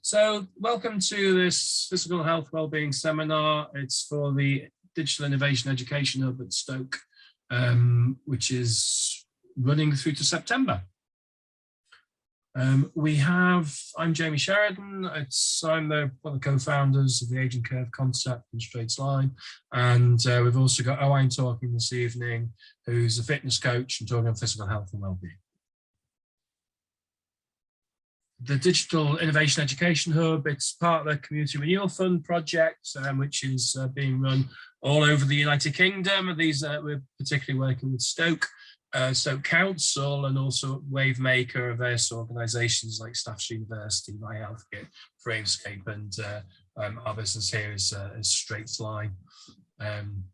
So welcome to this Physical Health Wellbeing seminar. It's for the Digital Innovation Education Hub at Stoke, which is running through to September. I'm Jamie Sheridan. I'm one of the co-founders of the Aging Curve concept in Straight Line. And we've also got Owain talking this evening, who's a fitness coach and talking on physical health and wellbeing. The Digital Innovation Education Hub, it's part of the Community Renewal Fund project, which is being run all over the United Kingdom. We're particularly working with Stoke Council, and also Wavemaker of various organisations like Staffordshire University, My Healthcare, Framescape, and our business here is Straight Line. And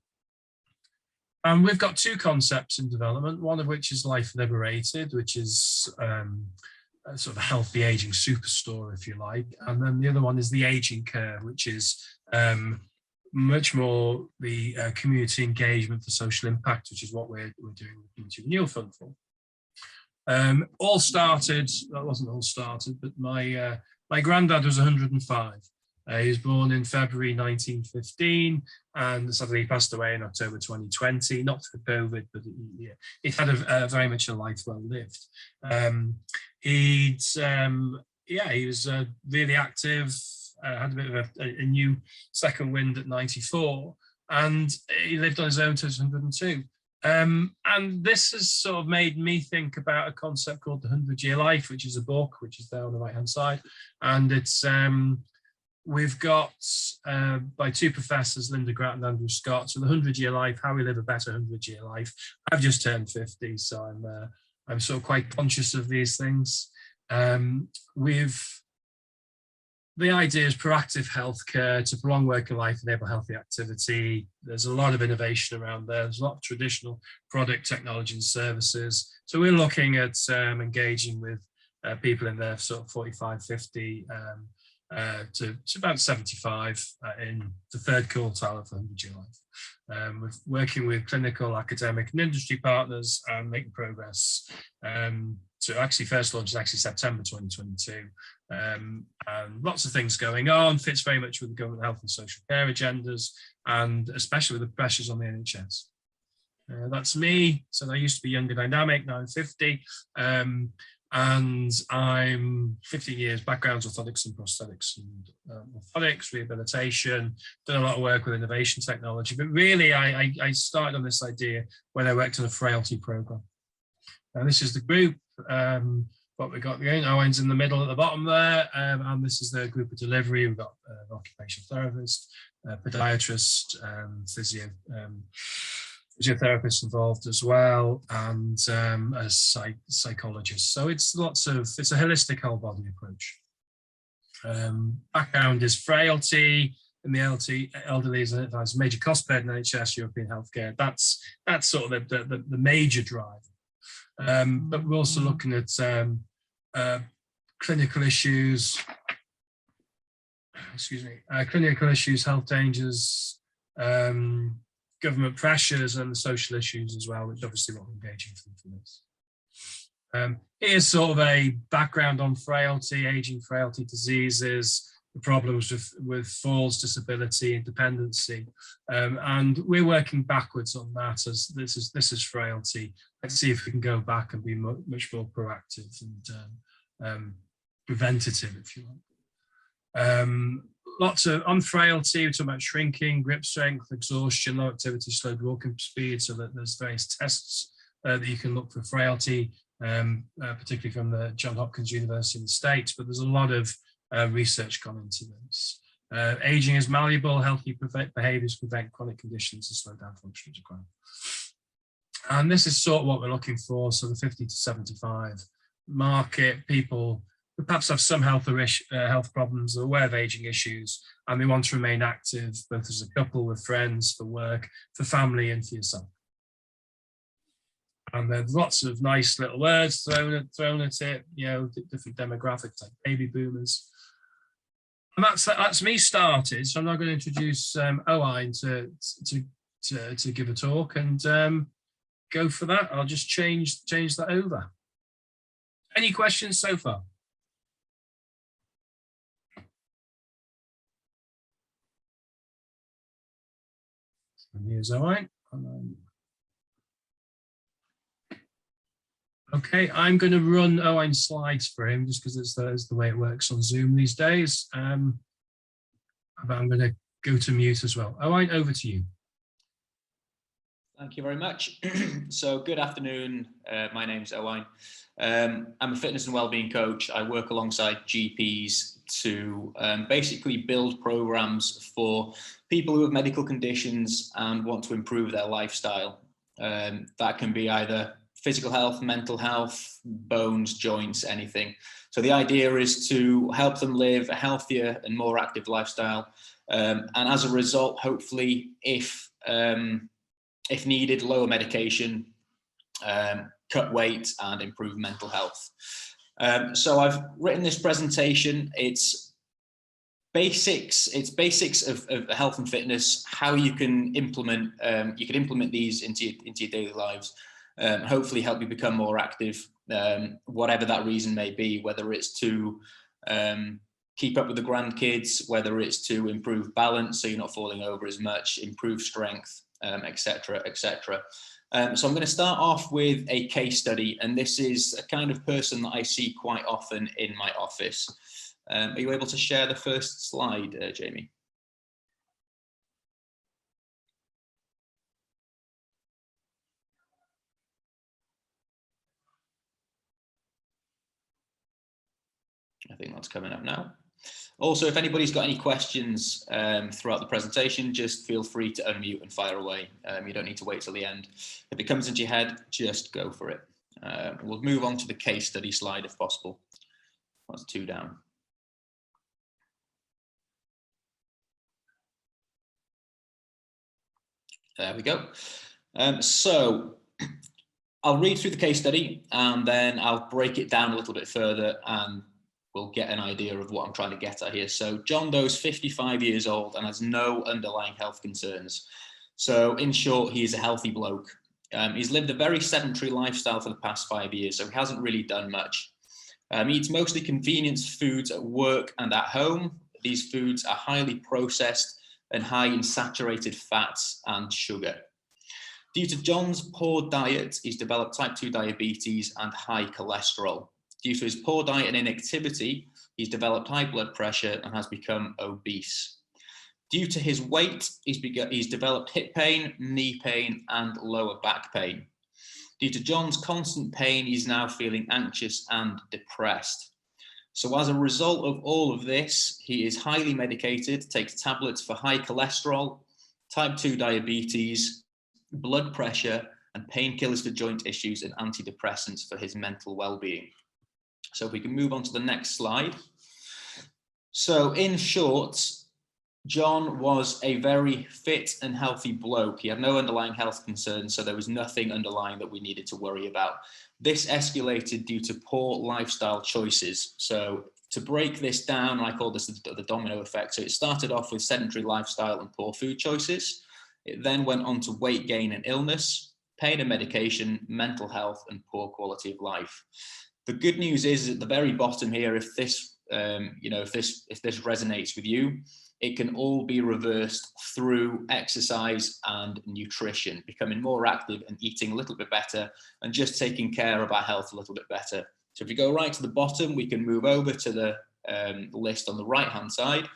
we've got two concepts in development, one of which is Life Liberated, which is a sort of a healthy aging superstore, if you like. And then the other one is the Aging Curve, which is much more the community engagement for social impact, which is what we're doing with the Community Renewal Fund for. That wasn't all started, but my granddad was 105. He was born in February 1915, and sadly he passed away in October 2020, not for COVID, but he had a very much a life well lived. He was really active, had a bit of a new second wind at 94, and he lived on his own to 102. And this has sort of made me think about a concept called the 100-Year Life, which is a book, which is there on the right-hand side. And it's we've got by two professors, Linda Gratt and Andrew Scott. So the 100-Year Life, how we live a better 100-year life. I've just turned 50, so I'm sort of quite conscious of these things. The idea is proactive healthcare to prolong working life, enable healthy activity. There's a lot of innovation around there. There's a lot of traditional product, technology and services. So we're looking at engaging with people in their sort of 45, 50 to about 75 in the third quartile of the 100-year life. We're working with clinical, academic and industry partners and making progress. So actually first launch is actually September 2022. And lots of things going on, fits very much with the government health and social care agendas, and especially with the pressures on the NHS. That's me. So I used to be young and dynamic, now I'm 50. And I'm 15 years backgrounds orthotics and prosthetics and orthotics, rehabilitation, done a lot of work with innovation technology. But really, I started on this idea when I worked on a frailty program. Now, this is the group, what we got going. Owain's in the middle at the bottom there, and this is the group of delivery. We've got an occupational therapist, podiatrist, physiotherapist involved as well, and a psychologist. So it's a holistic whole body approach. Background is frailty in the elderly as a major cost burden in NHS, European healthcare. That's sort of the major drive. But we're also looking at clinical issues, health dangers, government pressures and the social issues as well, which obviously what we're engaging for this. Here's sort of a background on frailty, aging frailty diseases, the problems with falls, disability, and dependency. And we're working backwards on that as this is frailty. Let's see if we can go back and be much more proactive and preventative, if you like. Lots of on frailty, we're talking about shrinking, grip strength, exhaustion, low activity, slowed walking speed, so that there's various tests that you can look for frailty, particularly from the Johns Hopkins University in the States, but there's a lot of research gone into this. Aging is malleable, healthy behaviours prevent chronic conditions and slow down function decline. And this is sort of what we're looking for, so the 50 to 75 market, people who perhaps have some health problems, are aware of aging issues, and they want to remain active, both as a couple, with friends, for work, for family, and for yourself. And there's lots of nice little words thrown at it, you know, different demographics like baby boomers. And that's me started. So I'm now going to introduce Owain to give a talk and go for that. I'll just change that over. Any questions so far? And here's Owain. Okay, I'm going to run Owain's slides for him just because it's the way it works on Zoom these days. But I'm going to go to mute as well. Owain, over to you. Thank you very much. So good afternoon. My name's Owain. I'm a fitness and wellbeing coach. I work alongside GPs to basically build programs for people who have medical conditions and want to improve their lifestyle. That can be either physical health, mental health, bones, joints, anything. So the idea is to help them live a healthier and more active lifestyle. And as a result, hopefully, if needed, lower medication, cut weight, and improve mental health. So I've written this presentation. It's basics of health and fitness, how you can implement these into your daily lives. Hopefully help you become more active, whatever that reason may be, whether it's to keep up with the grandkids, whether it's to improve balance so you're not falling over as much, improve strength, etc., etc. So I'm going to start off with a case study, and this is a kind of person that I see quite often in my office. Are you able to share the first slide, Jamie? I think that's coming up now. Also, if anybody's got any questions throughout the presentation, just feel free to unmute and fire away. You don't need to wait till the end. If it comes into your head, just go for it. We'll move on to the case study slide if possible. That's 2 down. There we go. So I'll read through the case study and then I'll break it down a little bit further and we'll get an idea of what I'm trying to get at here. So John Doe's 55 years old and has no underlying health concerns. So in short, he's a healthy bloke. He's lived a very sedentary lifestyle for the past 5 years, so he hasn't really done much. He eats mostly convenience foods at work and at home. These foods are highly processed and high in saturated fats and sugar. Due to John's poor diet, he's developed type 2 diabetes and high cholesterol. Due to his poor diet and inactivity, he's developed high blood pressure and has become obese. Due to his weight, he's developed hip pain, knee pain, and lower back pain. Due to John's constant pain, he's now feeling anxious and depressed. So as a result of all of this, he is highly medicated, takes tablets for high cholesterol, type 2 diabetes, blood pressure, and painkillers for joint issues and antidepressants for his mental well-being. So if we can move on to the next slide. So in short, John was a very fit and healthy bloke. He had no underlying health concerns, so there was nothing underlying that we needed to worry about. This escalated due to poor lifestyle choices. So to break this down, I call this the domino effect. So it started off with sedentary lifestyle and poor food choices. It then went on to weight gain and illness, pain and medication, mental health, and poor quality of life. The good news is at the very bottom here, if this resonates with you, it can all be reversed through exercise and nutrition, becoming more active and eating a little bit better and just taking care of our health a little bit better. So if you go right to the bottom, we can move over to the list on the right-hand side.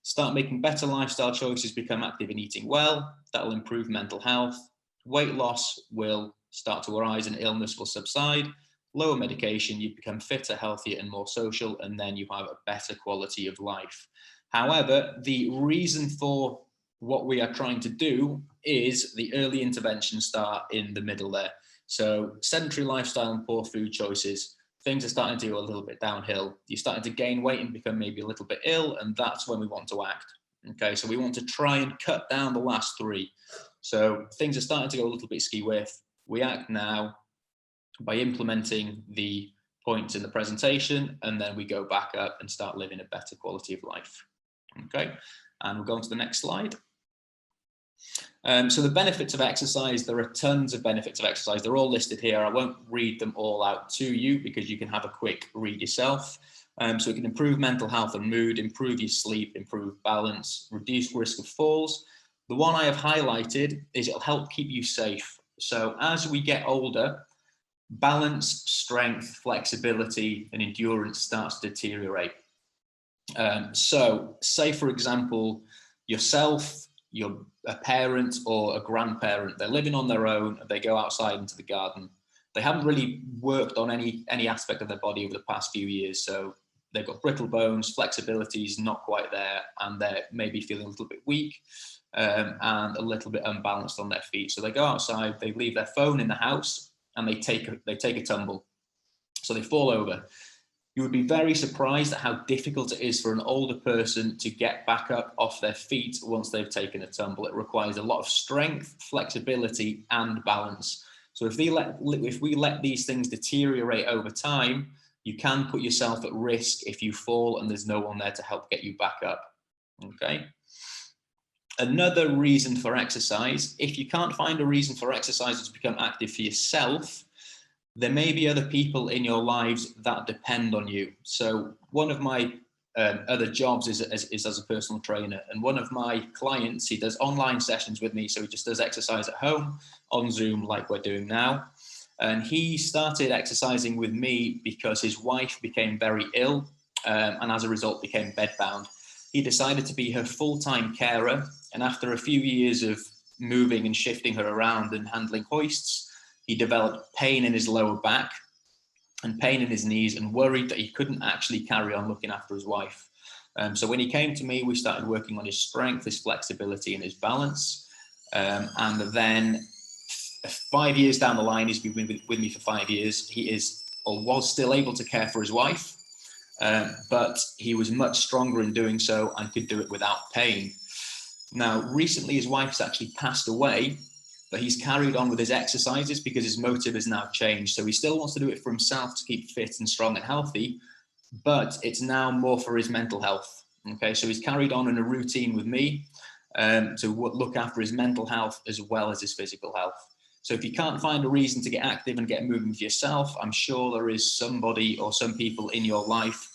Start making better lifestyle choices, become active and eating well. That will improve mental health. Weight loss will start to arise and illness will subside. Lower medication, you become fitter, healthier, and more social, and then you have a better quality of life. However, the reason for what we are trying to do is the early intervention start in the middle there. So sedentary lifestyle and poor food choices, things are starting to go a little bit downhill. You're starting to gain weight and become maybe a little bit ill, and that's when we want to act. Okay, so we want to try and cut down the last 3. So things are starting to go a little bit ski-whiff. We act now by implementing the points in the presentation, and then we go back up and start living a better quality of life. Okay, and we'll go on to the next slide. So the benefits of exercise, there are tons of benefits of exercise. They're all listed here. I won't read them all out to you because you can have a quick read yourself. So it can improve mental health and mood, improve your sleep, improve balance, reduce risk of falls, The one I have highlighted is it'll help keep you safe. So as we get older, balance, strength, flexibility, and endurance starts to deteriorate. So say, for example, yourself, you're a parent or a grandparent, they're living on their own, they go outside into the garden. They haven't really worked on any aspect of their body over the past few years. So they've got brittle bones, flexibility is not quite there, and they're maybe feeling a little bit weak and a little bit unbalanced on their feet. So they go outside, they leave their phone in the house, and they take a tumble. So they fall over. You would be very surprised at how difficult it is for an older person to get back up off their feet once they've taken a tumble. It requires a lot of strength, flexibility, and balance. So if we let these things deteriorate over time, you can put yourself at risk if you fall and there's no one there to help get you back up. Okay. Another reason for exercise, if you can't find a reason for exercise to become active for yourself, there may be other people in your lives that depend on you. So one of my other jobs is as a personal trainer, and one of my clients, he does online sessions with me. So he just does exercise at home on Zoom like we're doing now. And he started exercising with me because his wife became very ill and as a result became bedbound. He decided to be her full-time carer. And after a few years of moving and shifting her around and handling hoists, he developed pain in his lower back and pain in his knees and worried that he couldn't actually carry on looking after his wife. So when he came to me, we started working on his strength, his flexibility, and his balance. And then 5 years down the line, he's been with me for 5 years. He is or was still able to care for his wife, but he was much stronger in doing so and could do it without pain. Now, recently his wife's actually passed away, but he's carried on with his exercises because his motive has now changed. So he still wants to do it for himself to keep fit and strong and healthy, but it's now more for his mental health. Okay, so he's carried on in a routine with me to look after his mental health as well as his physical health. So if you can't find a reason to get active and get moving for yourself, I'm sure there is somebody or some people in your life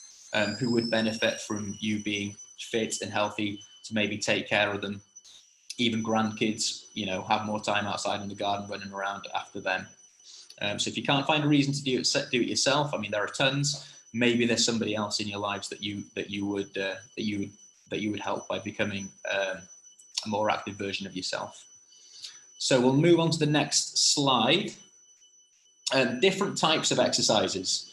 who would benefit from you being fit and healthy to maybe take care of them. Even grandkids, you know, have more time outside in the garden running around after them. So if you can't find a reason to do it yourself, I mean, there are tons. Maybe there's somebody else in your lives that you would help by becoming a more active version of yourself. So we'll move on to the next slide. Different types of exercises.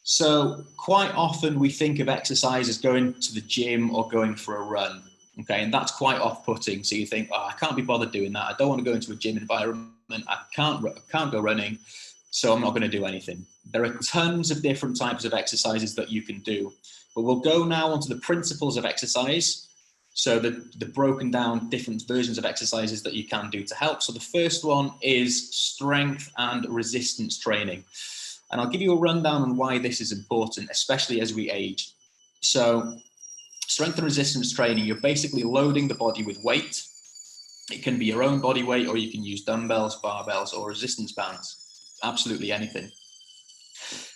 So quite often we think of exercise as going to the gym or going for a run. Okay, and that's quite off-putting. So you think, oh, I can't be bothered doing that. I don't want to go into a gym environment. I can't go running, so I'm not going to do anything. There are tons of different types of exercises that you can do. But we'll go now onto the principles of exercise. So the broken down different versions of exercises that you can do to help. So the first one is strength and resistance training. And I'll give you a rundown on why this is important, especially as we age. So strength and resistance training, you're basically loading the body with weight. It can be your own body weight, or you can use dumbbells, barbells, or resistance bands, absolutely anything.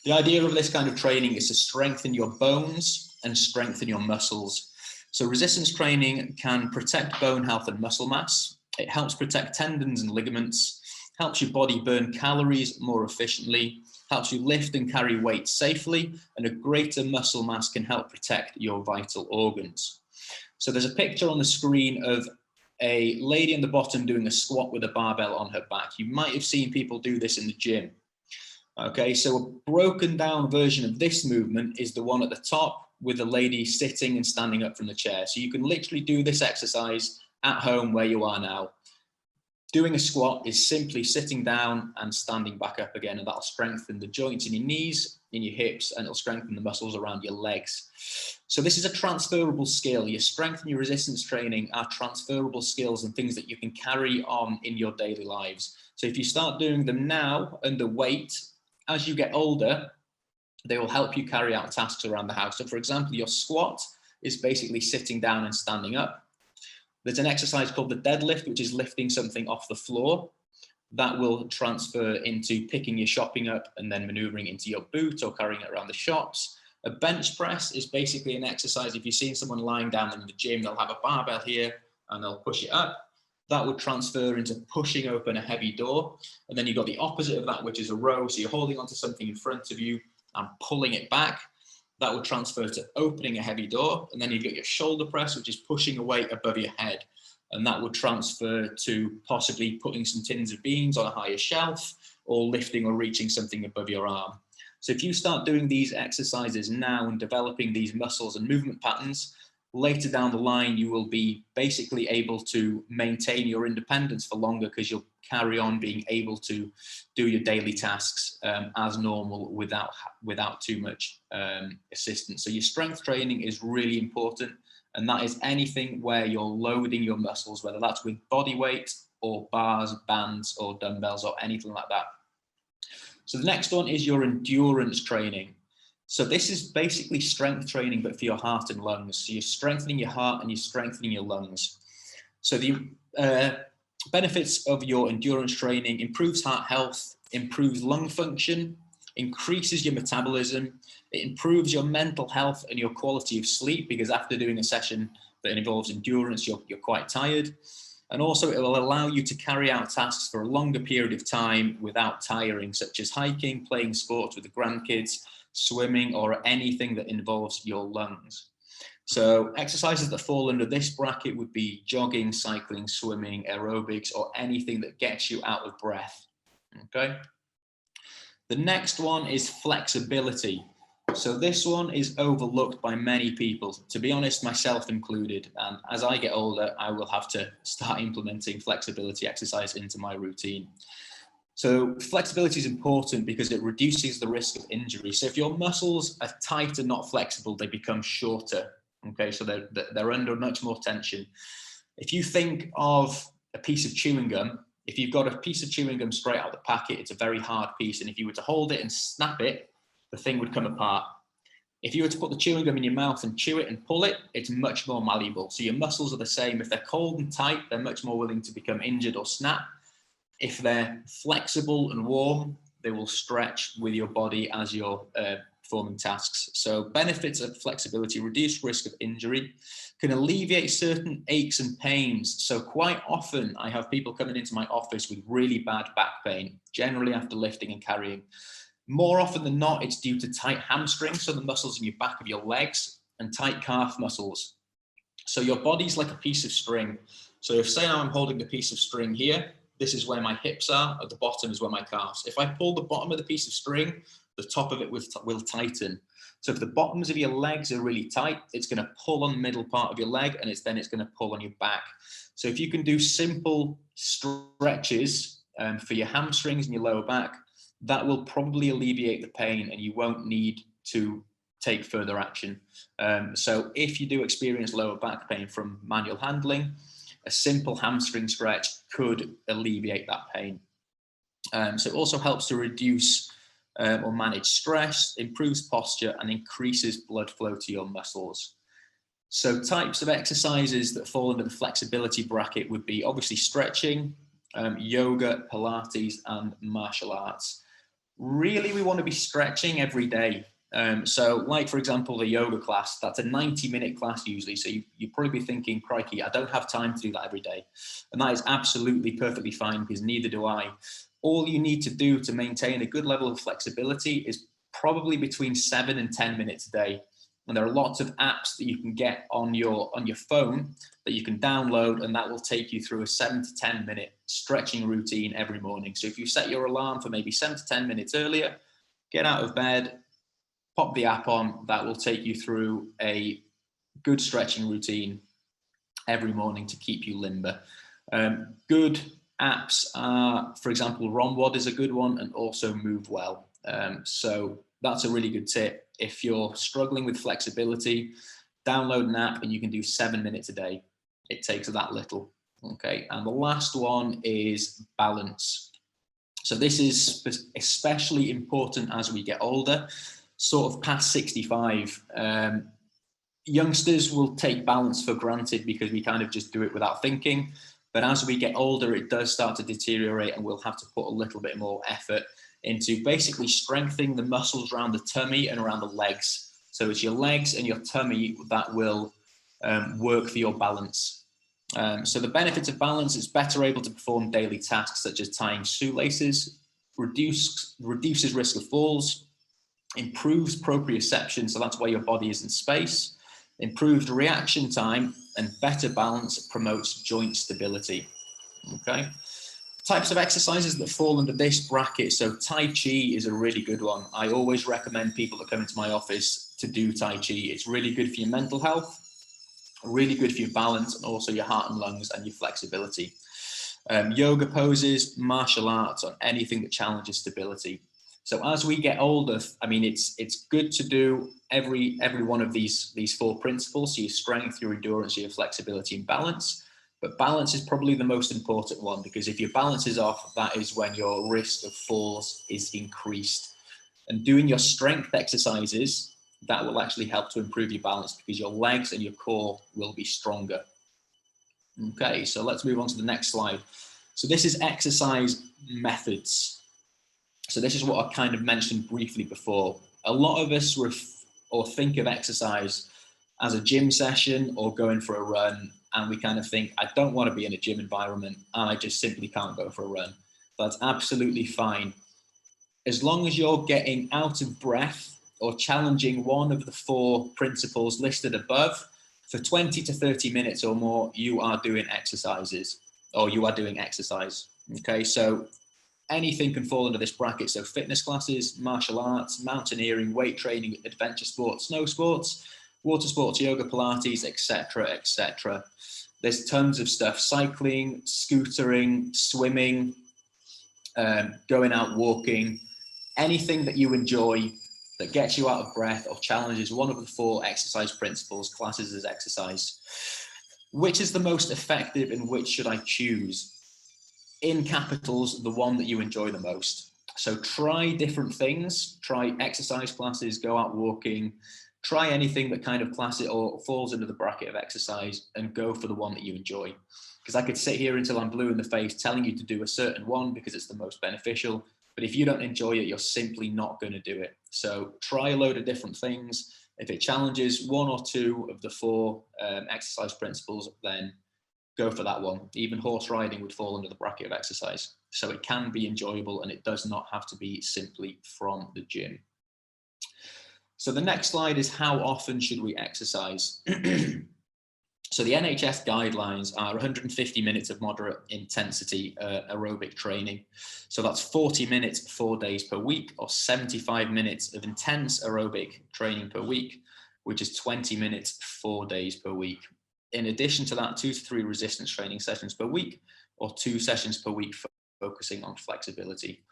The idea of this kind of training is to strengthen your bones and strengthen your muscles. So resistance training can protect bone health and muscle mass. It helps protect tendons and ligaments, helps your body burn calories more efficiently, helps you lift and carry weight safely, and a greater muscle mass can help protect your vital organs. So there's a picture on the screen of a lady on the bottom doing a squat with a barbell on her back. You might have seen people do this in the gym. Okay, so a broken down version of this movement is the one at the top with the lady sitting and standing up from the chair. So you can literally do this exercise at home where you are now. Doing a squat is simply sitting down and standing back up again, and that'll strengthen the joints in your knees, in your hips, and it'll strengthen the muscles around your legs. So this is a transferable skill. Your strength and your resistance training are transferable skills and things that you can carry on in your daily lives. So if you start doing them now under weight, as you get older, they will help you carry out tasks around the house. So for example, your squat is basically sitting down and standing up. There's an exercise called the deadlift, which is lifting something off the floor. That will transfer into picking your shopping up and then maneuvering into your boot or carrying it around the shops. A bench press is basically an exercise. If you've seen someone lying down in the gym, they'll have a barbell here and they'll push it up. that would transfer into pushing open a heavy door. And then you've got the opposite of that, which is a row. So you're holding onto something in front of you and pulling it back. That would transfer to opening a heavy door. And then you've got your shoulder press, which is pushing a weight above your head. And that would transfer to possibly putting some tins of beans on a higher shelf, or lifting or reaching something above your arm. So if you start doing these exercises now and developing these muscles and movement patterns, later down the line, you will be basically able to maintain your independence for longer, because you'll carry on being able to do your daily tasks as normal without too much assistance. So your strength training is really important. And that is anything where you're loading your muscles, whether that's with body weight or bars, bands, or dumbbells, or anything like that. So the next one is your endurance training. So this is basically strength training, but for your heart and lungs. So you're strengthening your heart and you're strengthening your lungs. So the benefits of your endurance training: improves heart health, improves lung function, increases your metabolism. It improves your mental health and your quality of sleep, because after doing a session that involves endurance, you're quite tired. And also it will allow you to carry out tasks for a longer period of time without tiring, such as hiking, playing sports with the grandkids, swimming, or anything that involves your lungs. So exercises that fall under this bracket would be jogging, cycling, swimming, aerobics, or anything that gets you out of breath. Okay. The next one is flexibility. So this one is overlooked by many people, to be honest, myself included. And as I get older, I will have to start implementing flexibility exercise into my routine. So flexibility is important because it reduces the risk of injury. So if your muscles are tight and not flexible, they become shorter. Okay, so they're under much more tension. If you think of a piece of chewing gum, if you've got a piece of chewing gum straight out of the packet, it's a very hard piece. And if you were to hold it and snap it, the thing would come apart. If you were to put the chewing gum in your mouth and chew it and pull it, it's much more malleable. So your muscles are the same. If they're cold and tight, they're much more willing to become injured or snap. If they're flexible and warm, they will stretch with your body as you're performing tasks. So benefits of flexibility: reduced risk of injury, can alleviate certain aches and pains. So quite often I have people coming into my office with really bad back pain, generally after lifting and carrying. More often than not, it's due to tight hamstrings, so the muscles in your back of your legs, and tight calf muscles. So your body's like a piece of string. So if, say now I'm holding the piece of string here, this is where my hips are, at the bottom is where my calves. If I pull the bottom of the piece of string, the top of it will tighten. So if the bottoms of your legs are really tight, it's going to pull on the middle part of your leg, and then it's going to pull on your back. So if you can do simple stretches for your hamstrings and your lower back, that will probably alleviate the pain, and you won't need to take further action. So if you do experience lower back pain from manual handling, a simple hamstring stretch could alleviate that pain. So it also helps to reduce or manage stress, improves posture, and increases blood flow to your muscles. So types of exercises that fall under the flexibility bracket would be obviously stretching, yoga, Pilates, and martial arts. Really, we want to be stretching every day. So like, for example, the yoga class, that's a 90-minute class usually. So you'd probably be thinking, crikey, I don't have time to do that every day. And that is absolutely perfectly fine, because neither do I. All you need to do to maintain a good level of flexibility is probably between 7 and 10 minutes a day. And there are lots of apps that you can get on your phone that you can download, and that will take you through a 7 to 10 minute stretching routine every morning. So if you set your alarm for maybe 7 to 10 minutes earlier, get out of bed, pop the app on, that will take you through a good stretching routine every morning to keep you limber. Good apps are, for example, Romwad is a good one, and also Move Well. So that's a really good tip. If you're struggling with flexibility, download an app and you can do 7 minutes a day. It takes that little. Okay. And the last one is balance. So this is especially important as we get older, sort of past 65. Youngsters will take balance for granted because we kind of just do it without thinking. But as we get older, it does start to deteriorate, and we'll have to put a little bit more effort into basically strengthening the muscles around the tummy and around the legs. So it's your legs and your tummy that will work for your balance. So the benefits of balance, it's better able to perform daily tasks such as tying shoelaces, reduces risk of falls, improves proprioception, so that's where your body is in space, improved reaction time, and better balance promotes joint stability. Okay. Types of exercises that fall under this bracket. So Tai Chi is a really good one. I always recommend people that come into my office to do Tai Chi. It's really good for your mental health, really good for your balance, and also your heart and lungs and your flexibility. Yoga poses, martial arts, or anything that challenges stability. So as we get older, I mean, it's good to do every one of these 4 principles. So your strength, your endurance, your flexibility, and balance. But balance is probably the most important one, because if your balance is off, that is when your risk of falls is increased. And doing your strength exercises, that will actually help to improve your balance, because your legs and your core will be stronger. Okay, so let's move on to the next slide. So this is exercise methods. So this is what I kind of mentioned briefly before. A lot of us think of exercise as a gym session or going for a run, and we kind of think, I don't want to be in a gym environment and I just simply can't go for a run. That's absolutely fine. As long as you're getting out of breath or challenging one of the 4 principles listed above for 20 to 30 minutes or more, you are doing exercises, or you are doing exercise. Okay, so anything can fall under this bracket. So fitness classes, martial arts, mountaineering, weight training, adventure sports, snow sports, water sports, yoga, Pilates, etc., etc. There's tons of stuff: cycling, scootering, swimming, going out walking, anything that you enjoy that gets you out of breath or challenges one of the 4 exercise principles, classes as exercise. Which is the most effective and which should I choose? In capitals, the one that you enjoy the most. So try different things, try exercise classes, go out walking, try anything that kind of class it or falls into the bracket of exercise, and go for the one that you enjoy. Because I could sit here until I'm blue in the face telling you to do a certain one because it's the most beneficial, but if you don't enjoy it, you're simply not going to do it. So try a load of different things. If it challenges 1 or 2 of the 4 exercise principles, then go for that one. Even horse riding would fall under the bracket of exercise. So it can be enjoyable, and it does not have to be simply from the gym. So the next slide is, how often should we exercise? So the NHS guidelines are 150 minutes of moderate intensity aerobic training. So that's 40 minutes 4 days per week, or 75 minutes of intense aerobic training per week, which is 20 minutes 4 days per week. In addition to that, 2 to 3 resistance training sessions per week, or 2 sessions per week focusing on flexibility.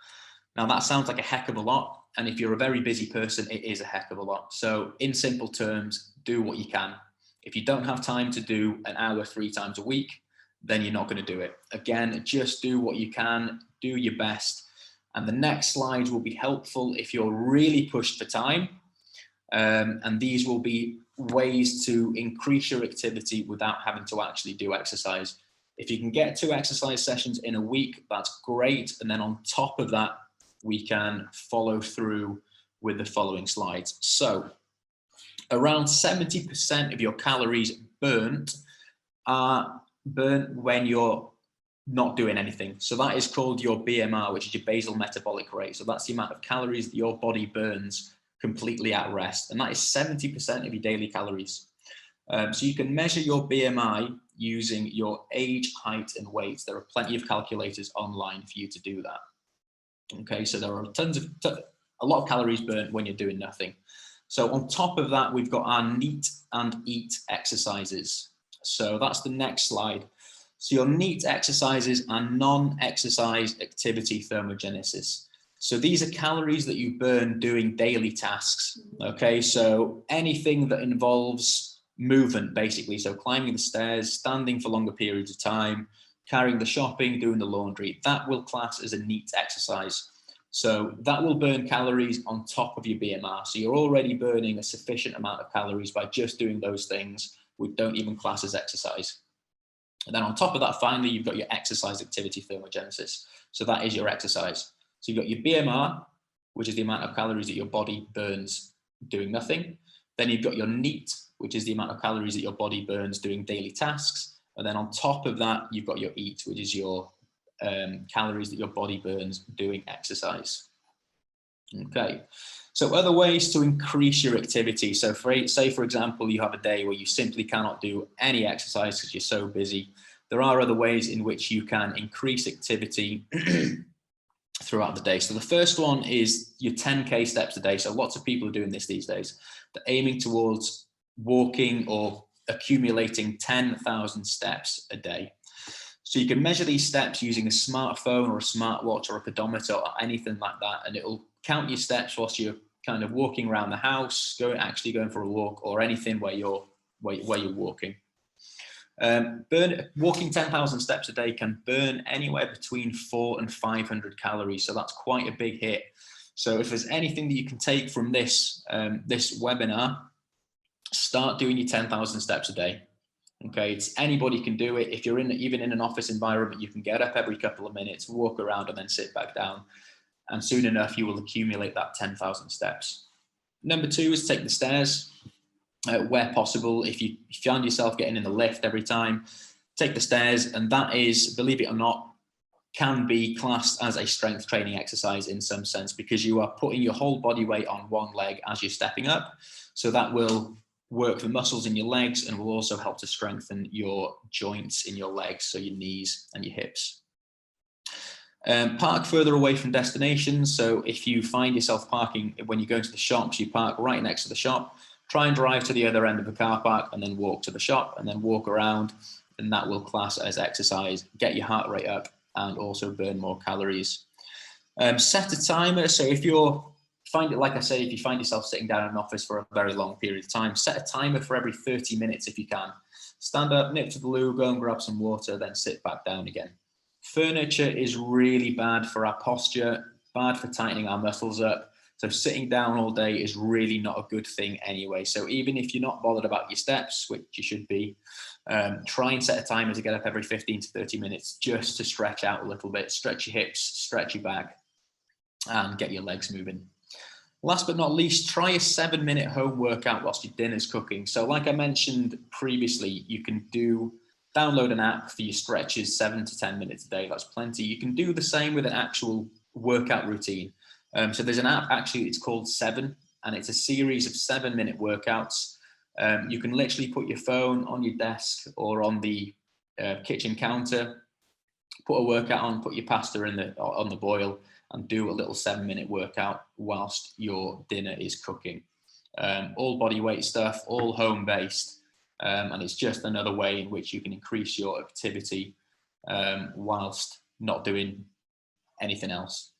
Now that sounds like a heck of a lot, and if you're a very busy person, it is a heck of a lot. So in simple terms, do what you can. If you don't have time to do an hour 3 times a week, then you're not going to do it. Again, just do what you can, do your best. And the next slides will be helpful if you're really pushed for time. And these will be ways to increase your activity without having to actually do exercise. If you can get 2 exercise sessions in a week, that's great. And then on top of that, we can follow through with the following slides. So around 70% of your calories burnt are burnt when you're not doing anything. So that is called your BMR, which is your basal metabolic rate. So that's the amount of calories that your body burns completely at rest. And that is 70% of your daily calories. So you can measure your BMI using your age, height, and weight. There are plenty of calculators online for you to do that. Okay, so there are a lot of calories burnt when you're doing nothing. So on top of that, we've got our NEAT and EAT exercises. So that's the next slide. So your NEAT exercises are non-exercise activity thermogenesis. So these are calories that you burn doing daily tasks. Okay, so anything that involves movement, basically. So climbing the stairs, standing for longer periods of time, carrying the shopping, doing the laundry, that will class as a NEAT exercise. So that will burn calories on top of your BMR. So you're already burning a sufficient amount of calories by just doing those things, which don't even class as exercise. And then on top of that, finally, you've got your exercise activity thermogenesis. So that is your exercise. So you've got your BMR, which is the amount of calories that your body burns doing nothing. Then you've got your NEAT, which is the amount of calories that your body burns doing daily tasks. And then on top of that, you've got your eat, which is your calories that your body burns doing exercise. Okay, so other ways to increase your activity. So say, for example, you have a day where you simply cannot do any exercise because you're so busy. There are other ways in which you can increase activity throughout the day. So the first one is your 10K steps a day. So lots of people are doing this these days. They're aiming towards walking or accumulating 10,000 steps a day. So you can measure these steps using a smartphone or a smartwatch or a pedometer or anything like that, and it'll count your steps whilst you're kind of walking around the house, actually going for a walk, or anything where you're walking. Walking 10,000 steps a day can burn anywhere between 400 and 500 calories, so that's quite a big hit. So if there's anything that you can take from this this webinar, start doing your 10,000 steps a day. Okay, it's anybody can do it. If you're even in an office environment, you can get up every couple of minutes, walk around, and then sit back down. And soon enough, you will accumulate that 10,000 steps. Number 2 is take the stairs where possible. If you find yourself getting in the lift every time, take the stairs. And that is, believe it or not, can be classed as a strength training exercise in some sense, because you are putting your whole body weight on one leg as you're stepping up. So that will work the muscles in your legs and will also help to strengthen your joints in your legs, so your knees and your hips. Park further away from destinations. So if you find yourself parking, when you go into the shops, you park right next to the shop, try and drive to the other end of the car park and then walk to the shop and then walk around, and that will class as exercise, get your heart rate up and also burn more calories. Set a timer. So if you find yourself sitting down in an office for a very long period of time, set a timer for every 30 minutes if you can. Stand up, nip to the loo, go and grab some water, then sit back down again. Furniture is really bad for our posture, bad for tightening our muscles up. So sitting down all day is really not a good thing anyway. So even if you're not bothered about your steps, which you should be, try and set a timer to get up every 15 to 30 minutes just to stretch out a little bit, stretch your hips, stretch your back, and get your legs moving. Last but not least, try a 7-minute home workout whilst your dinner's cooking. So like I mentioned previously, you can download an app for your stretches 7 to 10 minutes a day. That's plenty. You can do the same with an actual workout routine. So there's an app, actually, it's called 7, and it's a series of 7-minute workouts. You can literally put your phone on your desk or on the kitchen counter, put a workout on, put your pasta on the boil, and do a little 7-minute workout whilst your dinner is cooking. All body weight stuff, all home based, and it's just another way in which you can increase your activity whilst not doing anything else.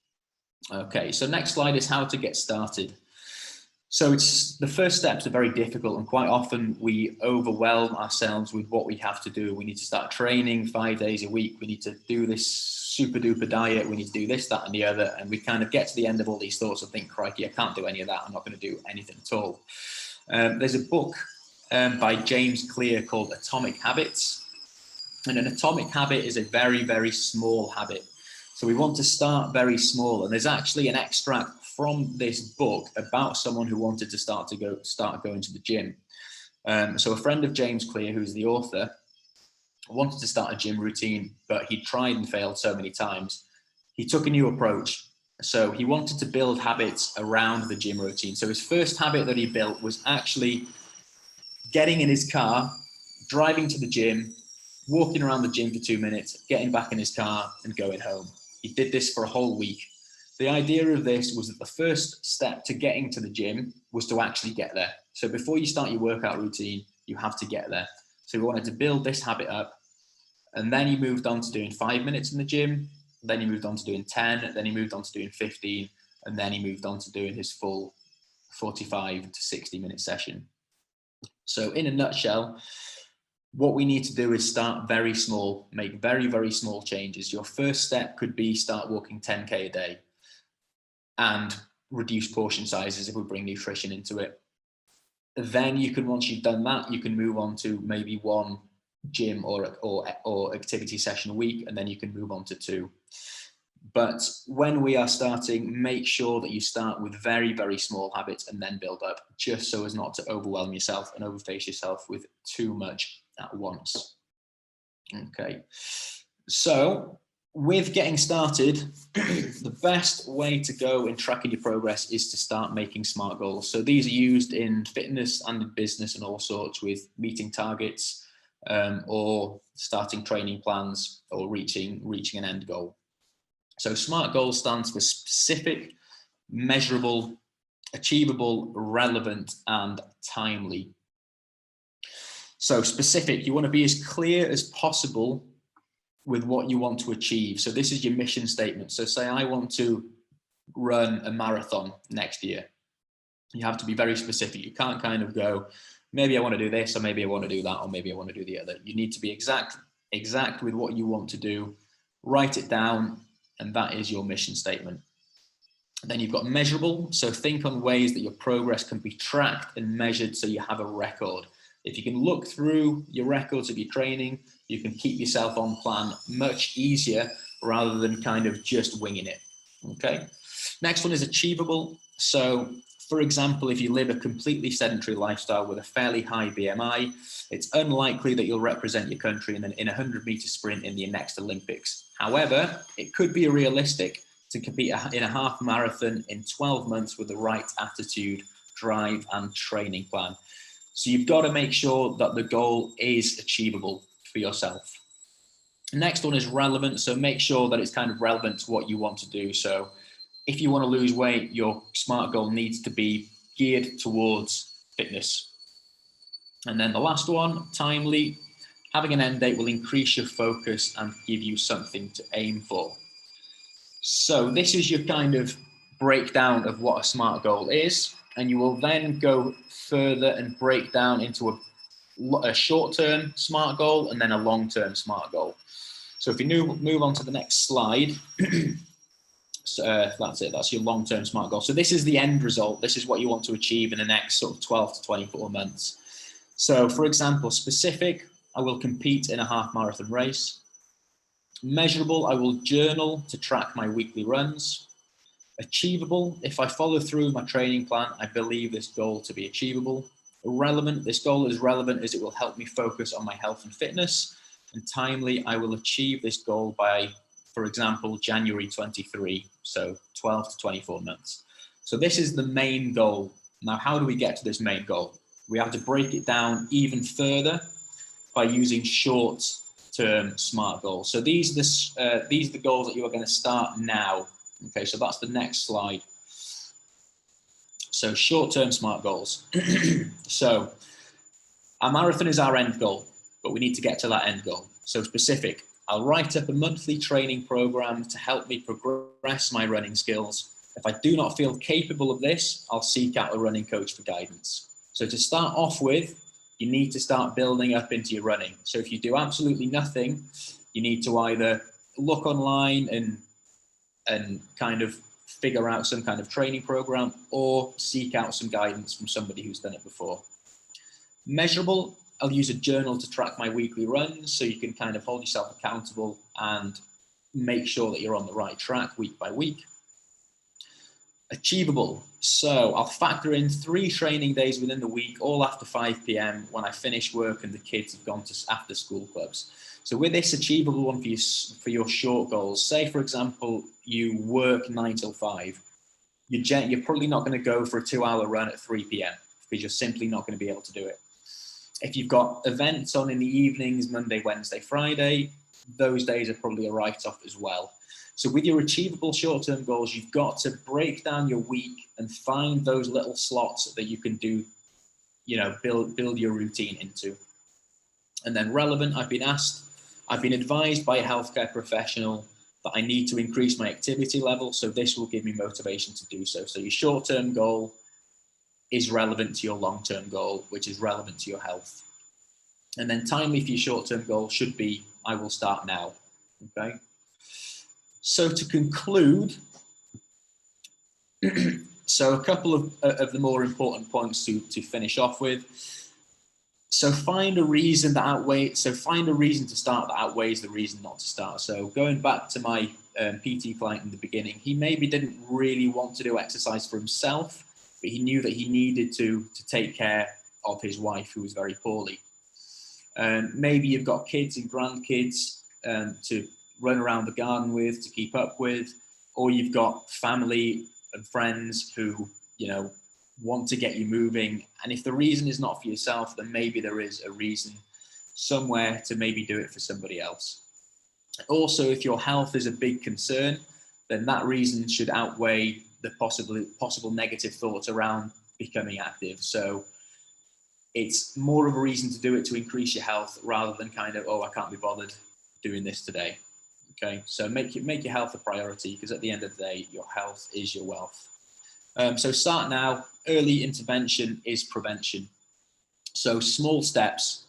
Okay, so next slide is how to get started. So the first steps are very difficult, and quite often we overwhelm ourselves with what we have to do. We need to start training 5 days a week. We need to do this super duper diet. We need to do this, that, and the other. And we kind of get to the end of all these thoughts and think, crikey, I can't do any of that. I'm not going to do anything at all. There's a book by James Clear called Atomic Habits. And an atomic habit is a very, very small habit. So we want to start very small. And there's actually an extract from this book about someone who wanted to start going to the gym. So a friend of James Clear, who's the author, wanted to start a gym routine, but he tried and failed so many times. He took a new approach. So he wanted to build habits around the gym routine. So his first habit that he built was actually getting in his car, driving to the gym, walking around the gym for 2 minutes, getting back in his car and going home. He did this for a whole week. The idea of this was that the first step to getting to the gym was to actually get there. So before you start your workout routine, you have to get there. So he wanted to build this habit up. And then he moved on to doing 5 minutes in the gym. Then he moved on to doing 10. Then he moved on to doing 15. And then he moved on to doing his full 45 to 60 minute session. So in a nutshell, what we need to do is start very small, make very, very small changes. Your first step could be start walking 10K a day and reduce portion sizes if we bring nutrition into it. Then you can, once you've done that, you can move on to maybe one gym or activity session a week, and then you can move on to 2. But when we are starting, make sure that you start with very, very small habits and then build up, just so as not to overwhelm yourself and overface yourself with too much at once. Okay, so with getting started, the best way to go in tracking your progress is to start making SMART goals. So these are used in fitness and in business and all sorts, with meeting targets or starting training plans or reaching an end goal. So SMART goals stands for specific, measurable, achievable, relevant, and timely. So specific, you want to be as clear as possible with what you want to achieve. So this is your mission statement. So say I want to run a marathon next year. You have to be very specific. You can't kind of go, maybe I want to do this, or maybe I want to do that, or maybe I want to do the other. You need to be exact with what you want to do, write it down, and that is your mission statement. Then you've got measurable. So think on ways that your progress can be tracked and measured so you have a record. If you can look through your records of your training, you can keep yourself on plan much easier rather than kind of just winging it. Okay. Next one is achievable. So for example, if you live a completely sedentary lifestyle with a fairly high BMI, it's unlikely that you'll represent your country in a 100-meter sprint in the next Olympics. However, it could be realistic to compete in a half marathon in 12 months with the right attitude, drive, and training plan. So you've got to make sure that the goal is achievable for yourself. The next one is relevant. So make sure that it's kind of relevant to what you want to do. So if you want to lose weight, your SMART goal needs to be geared towards fitness. And then the last one, timely. Having an end date will increase your focus and give you something to aim for. So this is your kind of breakdown of what a SMART goal is. And you will then go further and break down into a short-term SMART goal and then a long-term SMART goal. So if you move on to the next slide, so that's it, that's your long-term SMART goal. So this is the end result. This is what you want to achieve in the next sort of 12 to 24 months. So for example, specific, I will compete in a half marathon race. Measurable, I will journal to track my weekly runs. Achievable, if I follow through my training plan, I believe this goal to be achievable. Relevant, this goal is relevant as it will help me focus on my health and fitness. And timely, I will achieve this goal by, for example, January 23, so 12 to 24 months. So this is the main goal. Now, how do we get to this main goal? We have to break it down even further by using short-term SMART goals. So these are the goals that you are going to start now. Okay, so that's the next slide. So short-term SMART goals. So our marathon is our end goal, but we need to get to that end goal. So specific, I'll write up a monthly training program to help me progress my running skills. If I do not feel capable of this, I'll seek out a running coach for guidance. So to start off with, you need to start building up into your running. So if you do absolutely nothing, you need to either look online and kind of figure out some kind of training program or seek out some guidance from somebody who's done it before. Measurable, I'll use a journal to track my weekly runs so you can kind of hold yourself accountable and make sure that you're on the right track week by week. Achievable, so I'll factor in 3 training days within the week, all after 5 p.m. when I finish work and the kids have gone to after school clubs. So with this achievable one for your short goals, say for example, you work 9 till 5, you're probably not going to go for a 2-hour run at 3 p.m. because you're simply not going to be able to do it. If you've got events on in the evenings, Monday, Wednesday, Friday, those days are probably a write-off as well. So with your achievable short-term goals, you've got to break down your week and find those little slots that you can do, build your routine into. And then relevant, I've been advised by a healthcare professional that I need to increase my activity level. So this will give me motivation to do so. So your short-term goal is relevant to your long-term goal, which is relevant to your health. And then timely for your short-term goal should be, I will start now. Okay. So to conclude, so a couple of the more important points to finish off with. So find a reason to start that outweighs the reason not to start. So going back to my PT client in the beginning, he maybe didn't really want to do exercise for himself, but he knew that he needed to take care of his wife who was very poorly. Maybe you've got kids and grandkids to run around the garden with, to keep up with, or you've got family and friends who, you know, want to get you moving. And if the reason is not for yourself, then maybe there is a reason somewhere to maybe do it for somebody else. Also, if your health is a big concern, then that reason should outweigh the possible negative thoughts around becoming active. So it's more of a reason to do it to increase your health rather than kind of, oh, I can't be bothered doing this today. Okay, so make your health a priority, because at the end of the day, your health is your wealth. So start now. Early intervention is prevention. So small steps,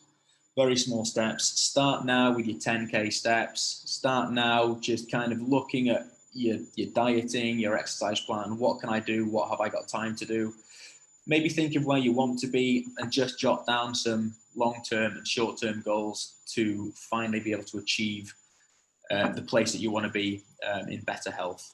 very small steps. Start now with your 10K steps. Start now just kind of looking at your dieting, your exercise plan. What can I do? What have I got time to do? Maybe think of where you want to be and just jot down some long-term and short-term goals to finally be able to achieve the place that you want to be in better health.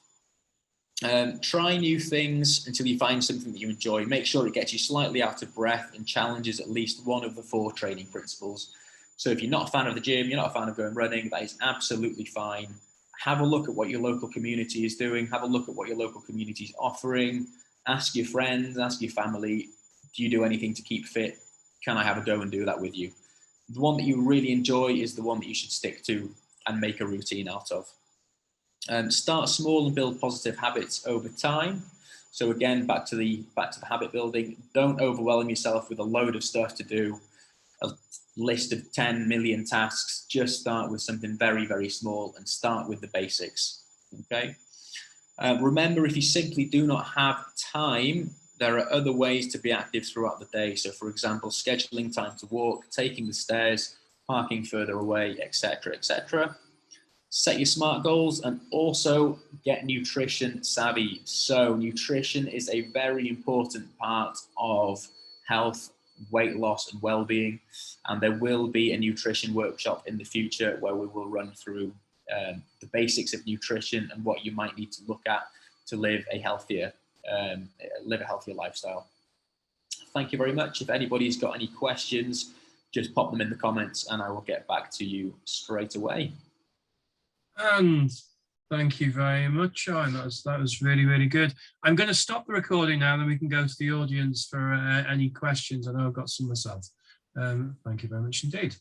Try new things until you find something that you enjoy. Make sure it gets you slightly out of breath and challenges at least one of the 4 training principles. So if you're not a fan of the gym, you're not a fan of going running, that is absolutely fine. Have a look at what your local community is doing. Have a look at what your local community is offering. Ask your friends, ask your family, do you do anything to keep fit? Can I have a go and do that with you? The one that you really enjoy is the one that you should stick to and make a routine out of. Start small and build positive habits over time. So again, back to the habit building. Don't overwhelm yourself with a load of stuff to do, a list of 10 million tasks. Just start with something very, very small and start with the basics. Okay. Remember, if you simply do not have time, there are other ways to be active throughout the day. So for example, scheduling time to walk, taking the stairs, parking further away, etc., etc. Set your SMART goals and also get nutrition savvy. So nutrition is a very important part of health, weight loss and well-being. And there will be a nutrition workshop in the future where we will run through the basics of nutrition and what you might need to look at to live a healthier lifestyle. Thank you very much. If anybody's got any questions, just pop them in the comments and I will get back to you straight away. And thank you very much, Owain. That was really, really good. I'm going to stop the recording now, then we can go to the audience for any questions. I know I've got some myself. Thank you very much indeed.